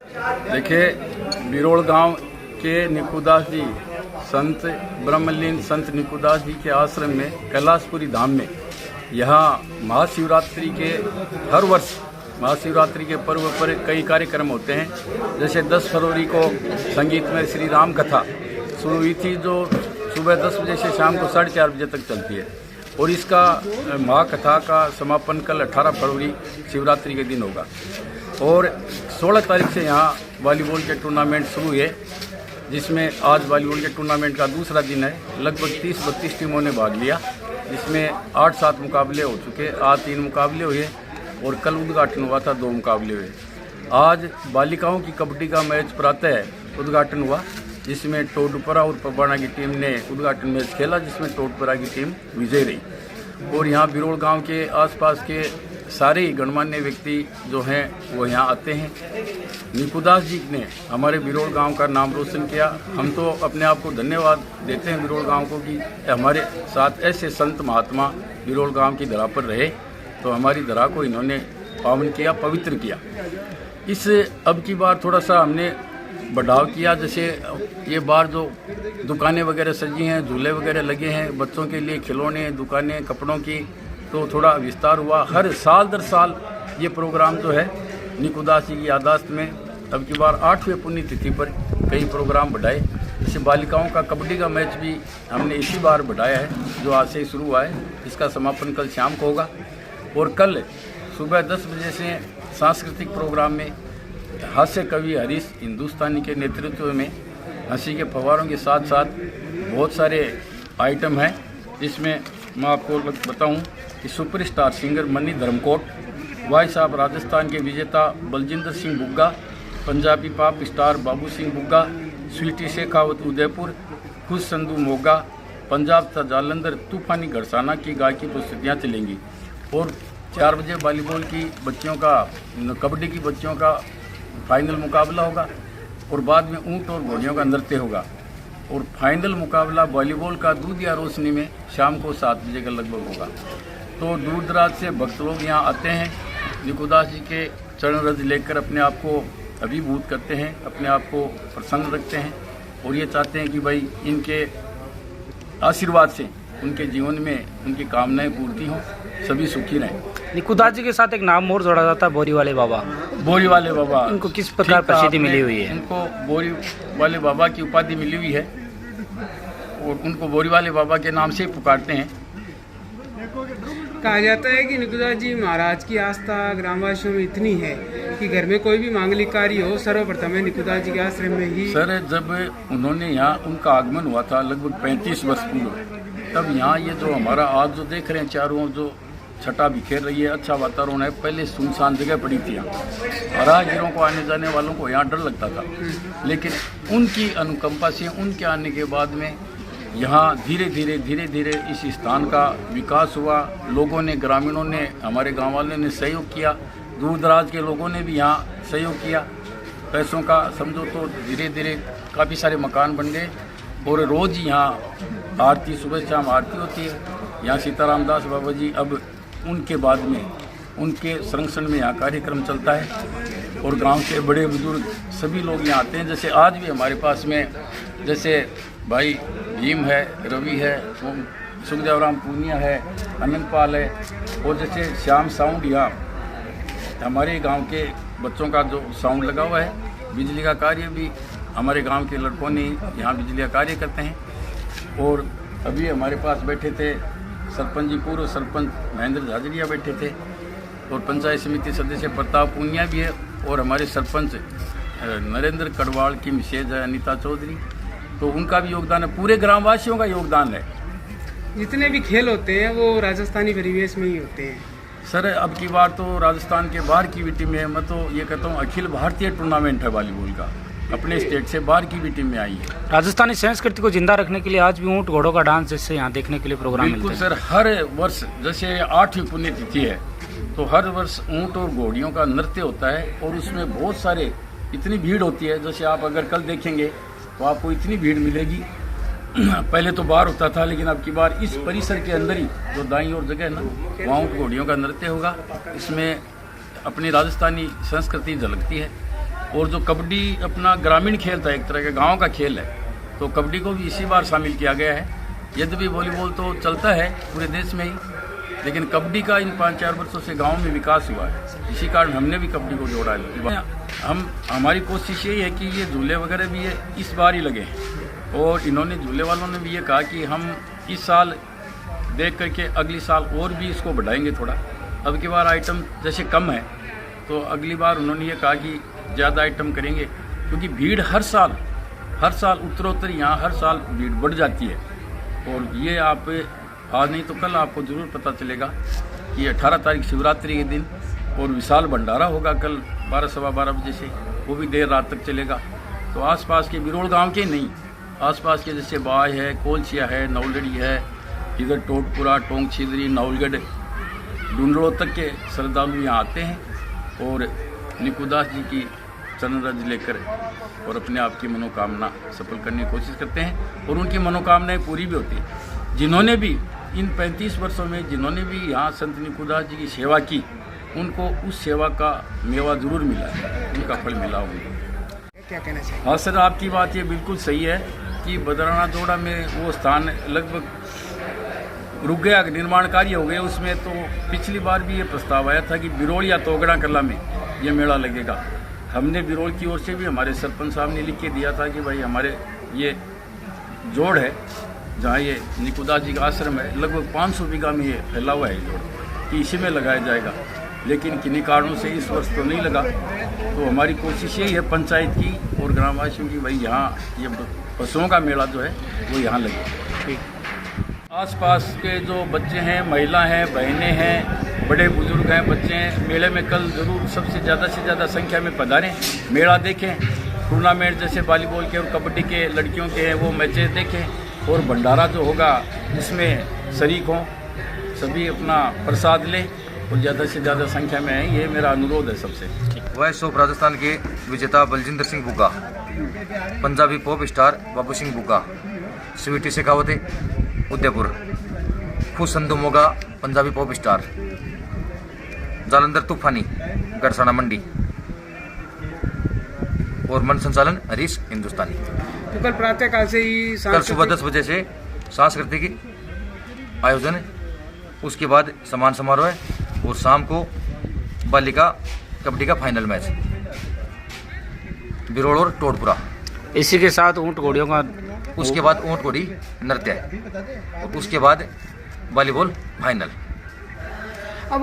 देखिए, बिरोड़ गांव के निकुदास जी संत ब्रह्मलीन संत निकुदास जी के आश्रम में कैलाशपुरी धाम में यहाँ महाशिवरात्रि के हर वर्ष महाशिवरात्रि के पर्व पर कई कार्यक्रम होते हैं। जैसे 10 फरवरी को संगीत में श्री राम कथा शुरू हुई थी, जो सुबह 10 बजे से शाम को 4:30 बजे तक चलती है, और इसका महाकथा का समापन कल 18 फरवरी शिवरात्रि के दिन होगा। और 16 तारीख से यहाँ वॉलीबॉल के टूर्नामेंट शुरू हुए, जिसमें आज वॉलीबॉल के टूर्नामेंट का दूसरा दिन है। लगभग 30-32 टीमों ने भाग लिया, जिसमें 8-7 मुकाबले हो चुके। आज 3 मुकाबले हुए और कल उद्घाटन हुआ था, 2 मुकाबले हुए। आज बालिकाओं की कबड्डी का मैच प्रातः उद्घाटन हुआ, जिसमें टोडपुरा और पबाना की टीम ने उद्घाटन मैच खेला, जिसमें टोडपुरा की टीम विजय रही। और यहाँ बिरोड़ गांव के आसपास के सारे ही गणमान्य व्यक्ति जो हैं वो यहाँ आते हैं। निकुदास जी ने हमारे बिरोड़ गांव का नाम रोशन किया। हम तो अपने आप को धन्यवाद देते हैं बिरोड़ गांव को कि हमारे साथ ऐसे संत महात्मा बिरोड़ गांव की धरा पर रहे, तो हमारी धरा को इन्होंने पावन किया, पवित्र किया। इस अब की बार थोड़ा सा हमने बढ़ाव किया। जैसे ये बार जो दुकानें वगैरह सजी हैं, झूले वगैरह लगे हैं, बच्चों के लिए खिलौने, दुकानें कपड़ों की, तो थोड़ा विस्तार हुआ। हर साल दर साल ये प्रोग्राम जो है निकुदास जी की याददाश्त में अब की बार 8वें पुण्यतिथि पर कई प्रोग्राम बढ़ाए। जैसे बालिकाओं का कबड्डी का मैच भी हमने इसी बार बढ़ाया है, जो आज से शुरू हुआ है। इसका समापन कल शाम को होगा। और कल सुबह 10 बजे से सांस्कृतिक प्रोग्राम में हास्य कवि हरीश हिंदुस्तानी के नेतृत्व में हंसी के फव्वारों के साथ साथ बहुत सारे आइटम हैं। जिसमें मैं आपको बताऊं कि superstar singer money Dharamkot, voice of Rajasthan के विजेता बलजिंदर सिंह बुग्गा, पंजाबी पॉप स्टार बाबू सिंह बुग्गा, स्वीटी शेखावत उदयपुर, खुश संधू मोगा, पंजाब का जालंधर तूफानी घरसाना की गायकी प्रस्तुतियाँ चलेंगी। और 4 बजे वॉलीबॉल की बच्चियों का, कबड्डी की बच्चियों का फाइनल मुकाबला होगा, और बाद में ऊंट और घोड़ियों का नृत्य होगा। और फाइनल मुकाबला वॉलीबॉल का दूधिया रोशनी में शाम को 7 बजे का लगभग होगा। तो दूर दराज से भक्त लोग यहाँ आते हैं, निकुदास जी के चरण रज लेकर अपने आप को अभिभूत करते हैं, अपने आप को प्रसन्न रखते हैं, और ये चाहते हैं कि भाई इनके आशीर्वाद से उनके जीवन में उनकी कामनाएं पूर्ति हों, सभी सुखी रहें। निकुदास जी के साथ एक नाम और जोड़ा जाता है, बोरी वाले बाबा। बोरी वाले बाबा, इनको किस प्रकार प्रसिद्धि मिली हुई है? उनको बोरी वाले बाबा की उपाधि मिली हुई है, और उनको बोरी वाले बाबा के नाम से पुकारते हैं। कहा जाता है कि निकुदास जी महाराज की आस्था ग्रामवासियों में इतनी है कि घर में कोई भी मांगलिक कार्य हो, सर्वप्रथम है निकुदास जी के आश्रम में ही। सर, जब उन्होंने यहाँ उनका आगमन हुआ था लगभग 35 वर्ष पूर्व, तब यहाँ ये जो हमारा आज जो देख रहे हैं चारों जो छटा बिखेर रही है, अच्छा वातावरण है। पहले सुनसान जगह पड़ी थी यहाँ, राहगीरों को, आने जाने वालों को यहाँ डर लगता था। लेकिन उनकी अनुकंपा से, उनके आने के बाद में यहाँ धीरे धीरे इस स्थान का विकास हुआ। लोगों ने, ग्रामीणों ने, हमारे गांव वालों ने सहयोग किया, दूर दराज के लोगों ने भी यहाँ सहयोग किया। पैसों का समझो तो धीरे काफ़ी सारे मकान बन गए, और रोज़ यहाँ आरती, सुबह शाम आरती होती है। यहाँ सीताराम दास बाबा जी, अब उनके बाद में उनके संरक्षण में यहाँ कार्यक्रम चलता है, और गांव के बड़े बुजुर्ग सभी लोग यहाँ आते हैं। जैसे आज भी हमारे पास में जैसे भाई भीम है, रवि है, सुखदेवराम पूनिया है, अनंत पाल है, और जैसे श्याम साउंड, यहाँ हमारे गांव के बच्चों का जो साउंड लगा हुआ है। बिजली का कार्य भी हमारे गांव के लड़कों ने यहाँ बिजली का कार्य करते हैं। और अभी हमारे पास बैठे थे सरपंच जी, पूर्व सरपंच महेंद्र झाजरिया बैठे थे, और पंचायत समिति सदस्य प्रताप पूनिया भी है, और हमारे सरपंच नरेंद्र कड़वाल की मिसेज है अनीता चौधरी, तो उनका भी योगदान है, पूरे ग्रामवासियों का योगदान है। जितने भी खेल होते हैं वो राजस्थानी परिवेश में ही होते हैं। सर, अब की बार तो राजस्थान के बाहर की भी टीम है। मैं तो ये कहता हूँ अखिल भारतीय टूर्नामेंट है वॉलीबॉल का, अपने स्टेट से बाहर की भी टीम में आई है। राजस्थानी संस्कृति को जिंदा रखने के लिए आज भी ऊँट घोड़ों का डांस जैसे यहाँ देखने के लिए प्रोग्राम मिलते हैं। बिल्कुल सर, हर वर्ष जैसे 8वीं पुण्यतिथि है, तो हर वर्ष ऊँट और घोड़ियों का नृत्य होता है, और उसमें बहुत सारे इतनी भीड़ होती है। जैसे आप अगर कल देखेंगे तो आपको इतनी भीड़ मिलेगी। पहले तो बाहर होता था, लेकिन अब की बार इस परिसर के अंदर ही जो दाईं ओर जगह है ना, वहाँ ऊँट घोड़ियों का नृत्य होगा। इसमें अपनी राजस्थानी संस्कृति झलकती है। और जो कबड्डी अपना ग्रामीण खेल था, एक तरह का गांव का खेल है, तो कबड्डी को भी इसी बार शामिल किया गया है। यद्यपि वॉलीबॉल तो चलता है पूरे देश में ही, लेकिन कबड्डी का इन 5-4 वर्षों से गांव में विकास हुआ है। इसी कारण हमने भी कबड्डी को जोड़ा है। हमारी कोशिश यही है कि ये झूले वगैरह भी ये इस बार ही लगे हैं, और इन्होंने झूले वालों ने भी ये कहा कि हम इस साल देख करके अगली साल और भी इसको बढ़ाएंगे थोड़ा। अब की बार आइटम जैसे कम है, तो अगली बार उन्होंने ये कहा कि ज़्यादा आइटम करेंगे, क्योंकि भीड़ हर साल उत्तरोत्तर यहाँ हर साल भीड़ बढ़ जाती है। और ये आप आज नहीं तो कल आपको ज़रूर पता चलेगा कि 18 तारीख शिवरात्रि के दिन और विशाल भंडारा होगा कल 12-12:15 बजे से, वो भी देर रात तक चलेगा। तो आसपास के बिरोल गांव के नहीं, आसपास के जैसे बाय है, कोलचिया है, नौलड़ी है, इधर टोटपुरा, टोंग छिदरी, नौलगढ़, डूंडलो तक के श्रद्धालु यहाँ आते हैं और निकुदास जी की चरण रज लेकर और अपने आप की मनोकामना सफल करने की कोशिश करते हैं, और उनकी मनोकामनाएं पूरी भी होती हैं। जिन्होंने भी इन 35 वर्षों में जिन्होंने भी यहाँ संत निकुदास जी की सेवा की, उनको उस सेवा का मेवा जरूर मिला है, उनका फल मिला होगा। क्या कहना चाहिए? हाँ सर, आपकी बात ये बिल्कुल सही है कि बदराना जोड़ा में वो स्थान लगभग रुक गया, निर्माण कार्य हो गए उसमें। तो पिछली बार भी ये प्रस्ताव आया था कि बिरोल या तोगड़ा कला में ये मेला लगेगा। हमने बिरोल की ओर से भी हमारे सरपंच साहब ने लिख के दिया था कि भाई हमारे ये जोड़ है जहाँ ये निकुदास जी का आश्रम है, लगभग 500 बीघा में ये फैला हुआ है जोड़, कि इसी में लगाया जाएगा। लेकिन किन्हीं कारणों से इस वर्ष तो नहीं लगा। तो हमारी कोशिश यही है पंचायत की और ग्रामवासियों की, भाई यहाँ ये पशुओं का मेला जो है वो यहाँ लगे। आसपास के जो बच्चे हैं, महिला हैं, बहनें हैं, बड़े बुजुर्ग हैं, बच्चे हैं, मेले में कल ज़रूर सबसे ज़्यादा से ज़्यादा संख्या में पधारें, मेला देखें। टूर्नामेंट जैसे वॉलीबॉल के और कबड्डी के लड़कियों के हैं वो मैचेस देखें, और भंडारा जो होगा उसमें शरीक हों, सभी अपना प्रसाद लें और ज़्यादा से ज़्यादा संख्या में आएँ, ये मेरा अनुरोध है सबसे। वॉइस ऑफ राजस्थान के विजेता बलजिंदर सिंह बुग्गा, पंजाबी पॉप स्टार बाबू सिंह बुग्गा, स्वीटी शेखावते उदयपुर, खुश संधू मोगा पंजाबी पॉप स्टार, जालंधर तूफानी गरसाना मंडी, और मन संचालन हरीश हिंदुस्तानी। तो कल प्रातःकाल से ही कल सुबह 10 बजे से सांस्कृतिक आयोजन है, उसके बाद सम्मान समारोह है, और शाम को बालिका कबड्डी का फाइनल मैच बिरोड़ और टोटपुरा। इसी के साथ ऊँट घोड़ियों का, उसके बाद ऊँट घोड़ी नृत्य है, और उसके बाद वॉलीबॉल फाइनल। अब